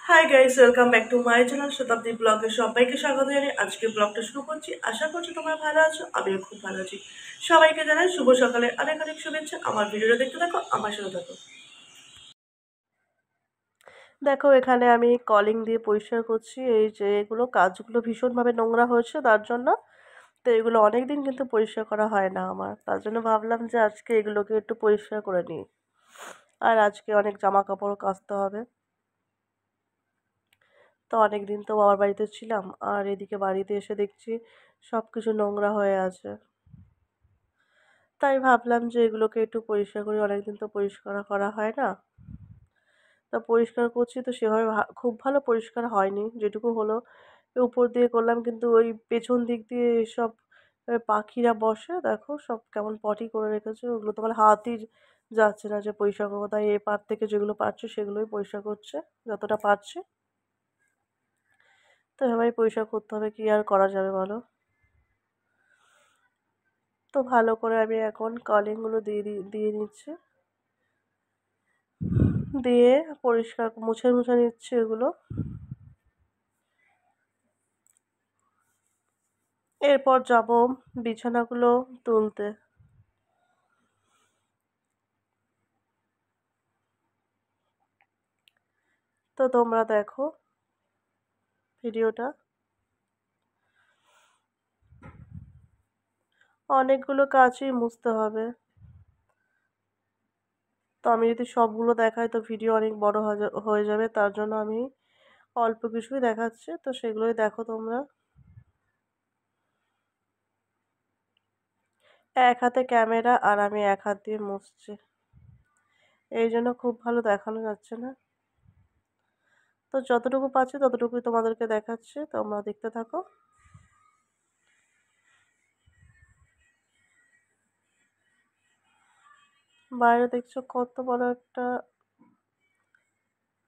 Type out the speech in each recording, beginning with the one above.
Hi guys, welcome back to my channel শতাব্দী ব্লগে সবাইকে স্বাগত জানাই। আজকে ব্লগটা শুরু করছি। আশা করছি তোমরা ভালো আছো, আমিও খুব ভালো আছি। সবাইকে জানাই শুভ সকালে অনেক অনেক শুভেচ্ছা। আমার ভিডিওটা দেখতে থাকো, আমার সাথে থাকো। দেখো, এখানে আমি কলিং দিয়ে পরিষ্কার করছি। এই যে এগুলো কাজগুলো ভীষণভাবে নোংরা হয়েছে, তার জন্য তো এগুলো অনেকদিন কিন্তু পরিষ্কার করা হয় না আমার, তার জন্য ভাবলাম যে আজকে এগুলোকে একটু পরিষ্কার করে নিই। আর আজকে অনেক জামা কাপড়ও কাচতে হবে। তো অনেকদিন তো বাবার বাড়িতে ছিলাম, আর এদিকে বাড়িতে এসে দেখছি সব কিছু নোংরা হয়ে আছে। তাই ভাবলাম যে এগুলোকে একটু পরিষ্কার করি, অনেকদিন তো পরিষ্কার করা হয় না। তা পরিষ্কার করছি, তো সেভাবে খুব ভালো পরিষ্কার হয়নি। যেটুকু হলো উপর দিয়ে করলাম, কিন্তু ওই পেছন দিক দিয়ে সব পাখিরা বসে, দেখো সব কেমন পটি করে রেখেছে। ওগুলো তো আমার হাতই যাচ্ছে না যে পরিষ্কার করবো, তাই এ পার থেকে যেগুলো পারছে সেগুলোই পরিষ্কার করছে যতটা পারছে। তো এভাবেই পরিষ্কার করতে হবে, কি আর করা যাবে বলো। তো ভালো করে আমি এখন কলিংগুলো দিয়ে নিচ্ছি, দিয়ে পরিষ্কার মুছে মুছে নিচ্ছি এগুলো। এরপর যাব বিছানাগুলো তুলতে। তো তোমরা দেখো ভিডিওটা। অনেকগুলো কাজই মুছতে হবে। তো আমি যদি সবগুলো দেখাই তো ভিডিও অনেক বড় হয়ে যাবে, তার জন্য আমি অল্প কিছুই দেখাচ্ছি, তো সেগুলোই দেখো তোমরা। এক হাতে ক্যামেরা আর আমি এক হাত দিয়ে মুছছি, এই জন্য খুব ভালো দেখানো যাচ্ছে না। তো যতটুকু পাচ্ছি ততটুকুই তোমাদেরকে দেখাচ্ছি, তোমরা দেখতে থাকো। বাইরে দেখছো কত বড় একটা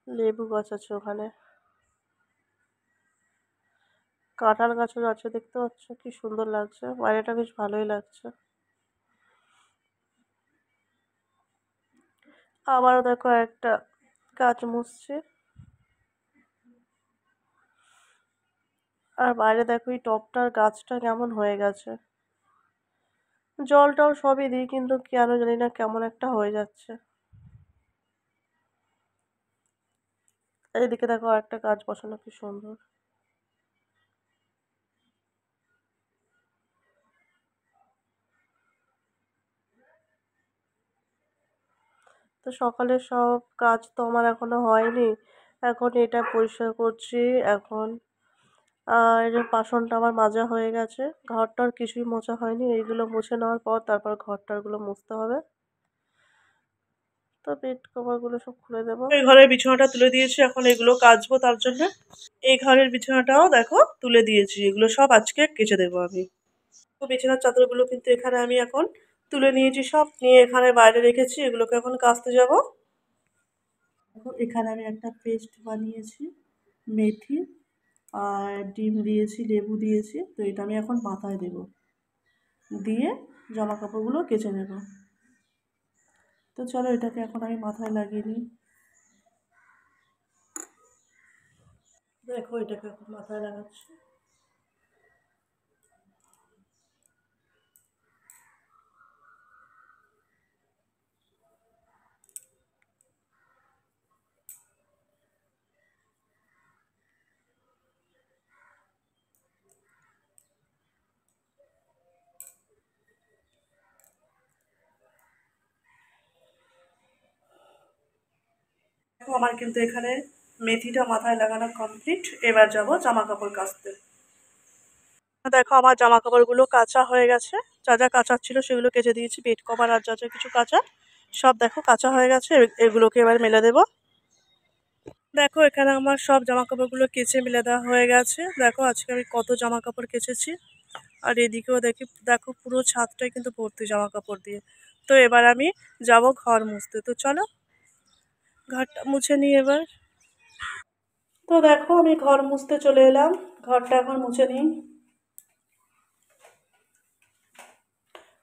লেবু গাছ আছে ওখানে, কাঁঠাল গাছও আছে, দেখতে পাচ্ছ কি সুন্দর লাগছে, বাইরেটা বেশ ভালোই লাগছে। আবারও দেখো একটা গাছ মুছছে, আর বাইরে দেখো এই টবটার গাছটা কেমন হয়ে গেছে। জল টল সবই দিই, কিন্তু কেন জানি না কেমন একটা হয়ে যাচ্ছে। এইদিকে দেখো একটা গাছ বসানো কি সুন্দর। তো সকালের সব কাজ তো আমার এখনো হয়নি, এখন এটা পরিষ্কার করছি এখন। আর বাসনটা আমার মাজা হয়ে গেছে, ঘরটার কিছুই মোছা হয়নি। এইগুলো মুছে নেওয়ার পর তারপর ঘরটারগুলো মুছতে হবে। তো বেড কভার গুলো সব খুলে দেবো। এই ঘরের বিছানাটা তুলে দিয়েছি, এখন এগুলো কাচবো তার জন্য। এই ঘরের বিছানাটাও দেখো তুলে দিয়েছি, এগুলো সব আজকে কেচে দেবো আমি। তো বিছানার চাদরগুলো কিন্তু এখানে আমি এখন তুলে নিয়েছি, সব নিয়ে এখানে বাইরে রেখেছি, এগুলোকে এখন কাচতে যাব। দেখো এখানে আমি একটা পেস্ট বানিয়েছি, মেথি আর ডিম দিয়েছি, লেবু দিয়েছি। তো এটা আমি এখন মাথায় দেব, দিয়ে জামা কাপড়গুলো কেচে নেব। তো চলো এটাকে এখন আমি মাথায় লাগিয়ে নিই। দেখো এটাকে এখন মাথায় লাগাচ্ছি। দেখো আমার কিন্তু এখানে মেথিটা মাথায় লাগানো কমপ্লিট। এবার যাব জামা কাপড় কাচতে। দেখো আমার জামা কাপড়গুলো কাঁচা হয়ে গেছে, যা যা কাচার ছিল সেগুলো কেচে দিয়েছি, বেড কভার আর যা যা কিছু কাচা সব দেখো কাঁচা হয়ে গেছে। এগুলোকে এবার মেলে দেবো। দেখো এখানে আমার সব জামা কাপড়গুলো কেচে মেলে দেওয়া হয়ে গেছে। দেখো আজকে আমি কত জামা কাপড় কেচেছি। আর এদিকেও দেখো পুরো ছাদটাই কিন্তু ভর্তি জামা কাপড় দিয়ে। তো এবার আমি যাব ঘর মুছতে, তো চলো ঘরটা মুছে নিই এবার। তো দেখো আমি ঘর মুছতে চলে এলাম, ঘরটা এখন মুছে নিই।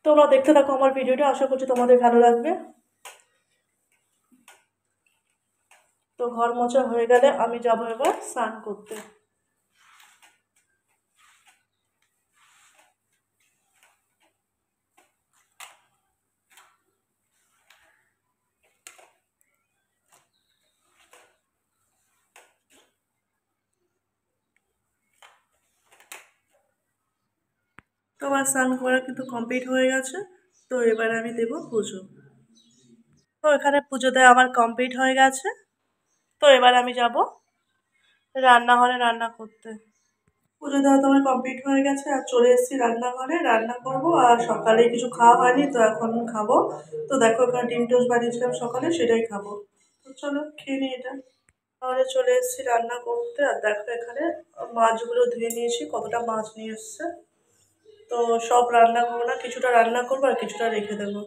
তোমরা দেখতে থাকো আমার ভিডিওটা, আশা করছি তোমাদের ভালো লাগবে। তো ঘর মোছা হয়ে গেলে আমি যাবো এবার স্নান করতে। তো আমার স্নান করা কিন্তু কমপ্লিট হয়ে গেছে। তো এবার আমি দেবো পুজো। তো এখানে পুজো দেওয়া আমার কমপ্লিট হয়ে গেছে। তো এবার আমি যাব রান্নাঘরে রান্না করতে। পুজো দেওয়া তো আমার কমপ্লিট হয়ে গেছে, আর চলে এসেছি রান্নাঘরে, রান্না করব। আর সকালে কিছু খাওয়া হয়নি, তো এখন খাবো। তো দেখো এখানে ডিম টোস্ট বানিয়েছিলাম সকালে, সেটাই খাবো। তো চলো খেয়ে নিই এটা। তাহলে চলে এসেছি রান্না করতে, আর দেখো এখানে মাছগুলো ধুয়ে নিয়েছি, কতটা মাছ নিয়ে এসছে। তো সব রান্না করবো না, কিছুটা রান্না করবো আর কিছুটা রেখে দেবো।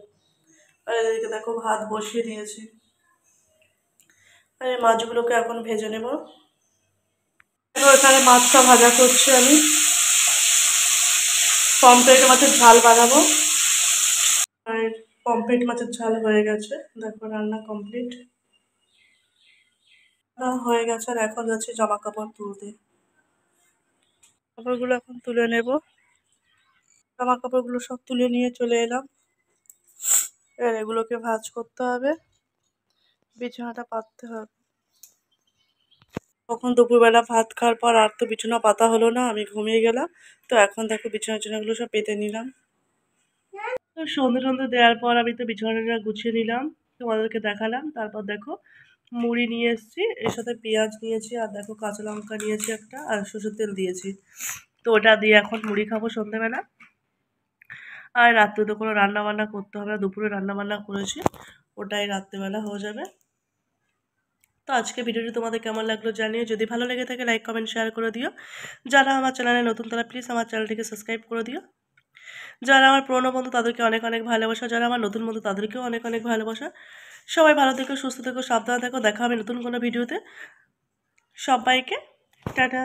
আর এদিকে দেখো ভাত বসিয়ে দিয়েছি, আর এই মাছগুলোকে এখন ভেজে নেব। এখানে মাছটা ভাজা করছি আমি, পমফ্রেট মাছের ঝাল বানাবো। আর পমফ্রেট মাছের ঝাল হয়ে গেছে, দেখো রান্না কমপ্লিট হয়ে গেছে। আর এখন যাচ্ছি জামা কাপড় তুলতে। কাপড়গুলো এখন তুলে নেব। জামা কাপড়গুলো সব তুলে নিয়ে চলে এলাম। এবার এগুলোকে ভাঁজ করতে হবে, বিছানাটা পাততে হবে। তখন দুপুরবেলা ভাত খাওয়ার পর আর তো বিছানা পাতা হলো না, আমি ঘুমিয়ে গেলাম। তো এখন দেখো বিছানাগুলো সব পেতে নিলাম। তো সন্ধে টন্ধে দেওয়ার পর আমি তো বিছানাটা গুছিয়ে নিলাম, তোমাদেরকে দেখালাম। তারপর দেখো মুড়ি নিয়ে এসেছি, এর সাথে পেঁয়াজ নিয়েছি, আর দেখো কাঁচা লঙ্কা নিয়েছি একটা, আর সরষের তেল দিয়েছি। তো ওটা দিয়ে এখন মুড়ি খাবো সন্ধেবেলা। আর রাত্রে তো কোনো রান্না বান্না করতে হবে না, দুপুরে রান্না বান্না করেছি, ওটাই রাত্রেবেলা হয়ে যাবে। তো আজকে ভিডিওটি তোমাদের কেমন লাগলো জানিও, যদি ভালো লেগে থাকে লাইক কমেন্ট শেয়ার করে দিও। যারা আমার চ্যানেলে নতুন তারা প্লিজ আমার চ্যানেলটিকে সাবস্ক্রাইব করে দিও। যারা আমার পুরনো বন্ধু তাদেরকে অনেক অনেক ভালোবাসা, যারা আমার নতুন বন্ধু তাদেরকেও অনেক অনেক ভালোবাসা। সবাই ভালো থেকো, সুস্থ থেকো, সাবধানে থেকো। দেখা হবে নতুন কোনো ভিডিওতে। সবাইকে টাটা।